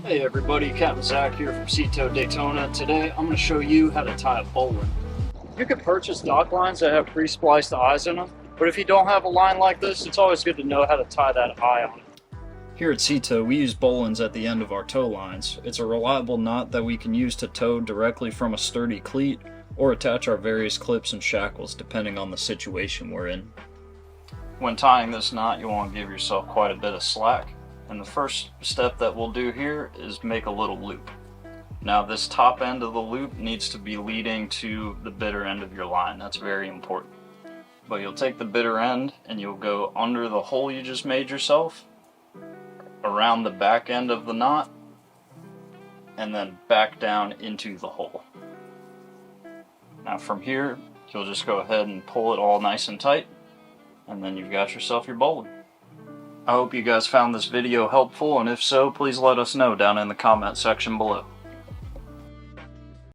Hey everybody, Captain Zach here from Cito Daytona. Today I'm going to show you how to tie a bowline. You can purchase dock lines that have pre-spliced eyes in them, but if you don't have a line like this, it's always good to know how to tie that eye on it. Here at Cito, we use bowlines at the end of our tow lines. It's a reliable knot that we can use to tow directly from a sturdy cleat or attach our various clips and shackles depending on the situation we're in. When tying this knot, you want to give yourself quite a bit of slack. And the first step that we'll do here is make a little loop. Now this top end of the loop needs to be leading to the bitter end of your line. That's very important. But you'll take the bitter end and you'll go under the hole you just made yourself, around the back end of the knot, and then back down into the hole. Now from here, you'll just go ahead and pull it all nice and tight, and then you've got yourself your bowline. I hope you guys found this video helpful, and if so, please let us know down in the comment section below.